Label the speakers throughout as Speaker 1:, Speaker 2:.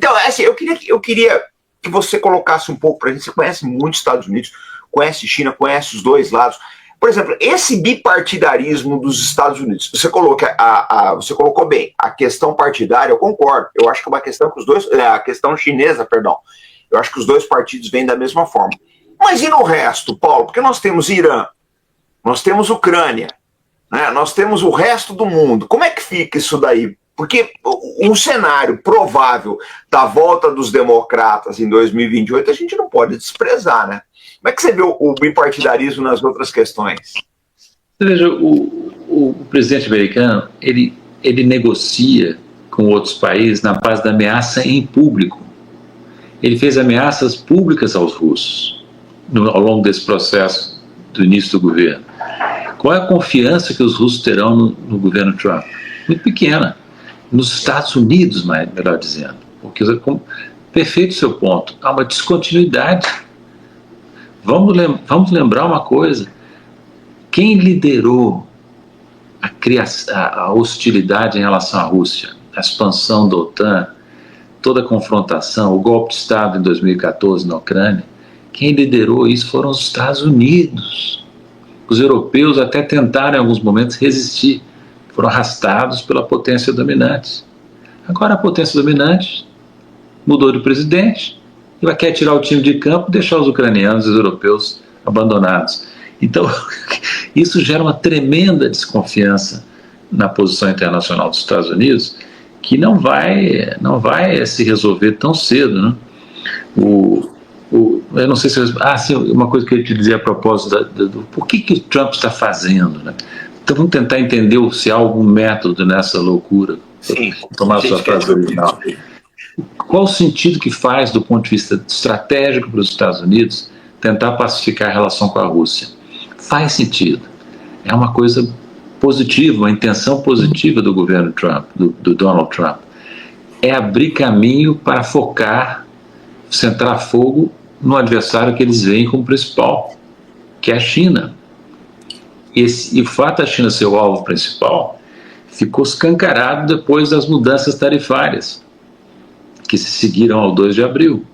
Speaker 1: Então, assim, eu queria que você colocasse um pouco para a gente. Você conhece muito os Estados Unidos, conhece China, conhece os dois lados. Por exemplo, esse bipartidarismo dos Estados Unidos, você colocou bem, a questão partidária, eu concordo. Eu acho que é uma questão que os dois, a questão chinesa, perdão, eu acho que os dois partidos vêm da mesma forma. Mas e no resto, Paulo? Porque nós temos Irã, nós temos Ucrânia, né? Nós temos o resto do mundo. Como é que fica isso daí? Porque um cenário provável da volta dos democratas em 2028 a gente não pode desprezar, né? Como é que você vê o bipartidarismo nas outras questões?
Speaker 2: Veja, o presidente americano, ele negocia com outros países na base da ameaça em público. Ele fez ameaças públicas aos russos ao longo desse processo do início do governo. Qual é a confiança que os russos terão no governo Trump? Muito pequena. Nos Estados Unidos, melhor dizendo. Porque, perfeito o seu ponto, há uma descontinuidade. Vamos lembrar uma coisa. Quem liderou a hostilidade em relação à Rússia, a expansão da OTAN, toda a confrontação, o golpe de Estado em 2014 na Ucrânia, quem liderou isso foram os Estados Unidos. Os europeus até tentaram em alguns momentos resistir, foram arrastados pela potência dominante. Agora a potência dominante mudou de presidente e quer tirar o time de campo e deixar os ucranianos e os europeus abandonados. Então, isso gera uma tremenda desconfiança na posição internacional dos Estados Unidos, que não vai se resolver tão cedo, né? Eu não sei se... sim, uma coisa que eu ia te dizer a propósito por que o Trump está fazendo, né? Então vamos tentar entender se há algum método nessa loucura.
Speaker 1: Sim.
Speaker 2: Tomar a sua frase original. Qual o sentido que faz, do ponto de vista estratégico para os Estados Unidos, tentar pacificar a relação com a Rússia? Faz sentido. É uma coisa positiva, uma intenção positiva do governo Trump, do Donald Trump. É abrir caminho para centrar fogo no adversário que eles veem como principal, que é a China. E o fato da China ser o alvo principal ficou escancarado depois das mudanças tarifárias que se seguiram ao 2 de abril,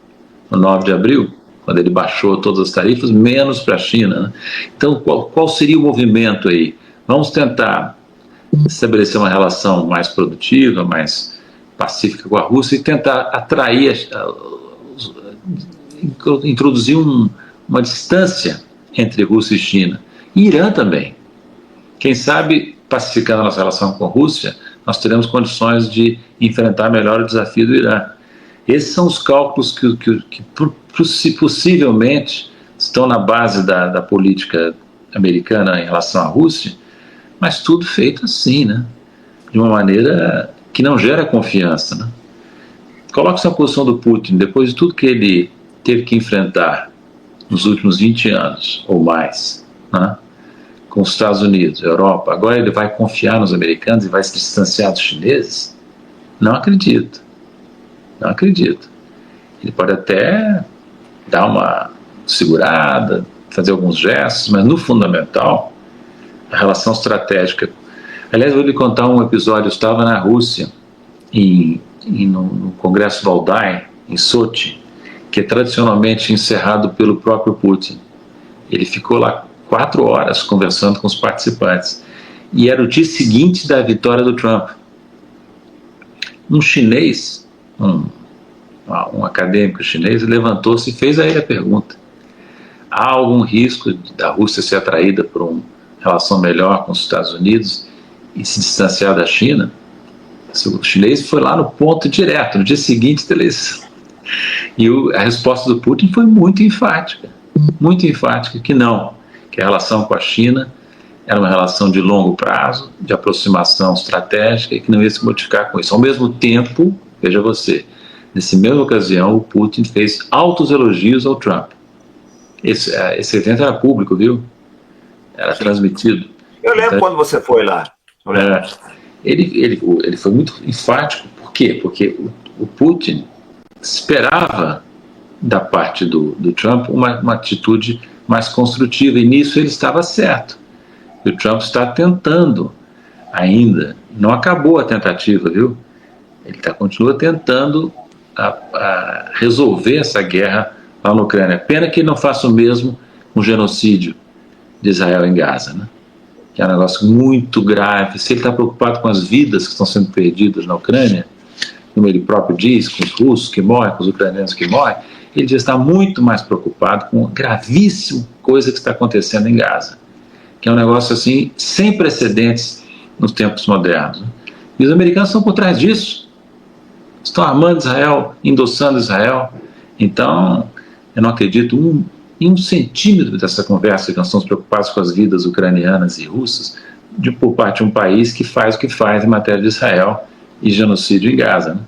Speaker 2: no 9 de abril, quando ele baixou todas as tarifas, menos para a China, né? Então, qual seria o movimento aí? Vamos tentar estabelecer uma relação mais produtiva, mais pacífica com a Rússia e tentar atrair, introduzir uma distância entre Rússia e China. E Irã também. Quem sabe, pacificando a nossa relação com a Rússia, nós teremos condições de enfrentar melhor o desafio do Irã. Esses são os cálculos que possivelmente estão na base da política americana em relação à Rússia, mas tudo feito assim, né? De uma maneira que não gera confiança, né? Coloque-se na posição do Putin, depois de tudo que ele teve que enfrentar nos últimos 20 anos ou mais, né? Com os Estados Unidos, Europa, agora ele vai confiar nos americanos e vai se distanciar dos chineses? Não acredito. Não acredito. Ele pode até dar uma segurada, fazer alguns gestos, mas no fundamental, a relação estratégica. Aliás, eu vou lhe contar um episódio. Eu estava na Rússia, no Congresso Valdai, em Sochi, que é tradicionalmente encerrado pelo próprio Putin. Ele ficou lá 4 horas conversando com os participantes. E era o dia seguinte da vitória do Trump. Um chinês, um acadêmico chinês, levantou-se e fez a ele a pergunta: há algum risco da Rússia ser atraída por uma relação melhor com os Estados Unidos e se distanciar da China? O chinês foi lá no ponto direto, no dia seguinte da eleição. E a resposta do Putin foi muito enfática, que não, que a relação com a China era uma relação de longo prazo, de aproximação estratégica e que não ia se modificar com isso. Ao mesmo tempo, veja você, nessa mesma ocasião, o Putin fez altos elogios ao Trump. Esse evento era público, viu? Era transmitido.
Speaker 1: Eu lembro então, quando você foi lá.
Speaker 2: Ele foi muito enfático. Por quê? Porque o Putin esperava da parte do Trump uma atitude mais construtiva, e nisso ele estava certo. E o Trump está tentando ainda, não acabou a tentativa, viu? Ele continua tentando a resolver essa guerra lá na Ucrânia. Pena que ele não faça o mesmo com o genocídio de Israel em Gaza, né? Que é um negócio muito grave. Se ele está preocupado com as vidas que estão sendo perdidas na Ucrânia, como ele próprio diz, com os russos que morrem, com os ucranianos que morrem, ele já está muito mais preocupado com a gravíssima coisa que está acontecendo em Gaza, que é um negócio assim sem precedentes nos tempos modernos, né? E os americanos estão por trás disso, estão armando Israel, endossando Israel. Então, eu não acredito em um centímetro dessa conversa que nós estamos preocupados com as vidas ucranianas e russas por parte de um país que faz o que faz em matéria de Israel e genocídio em Gaza, né?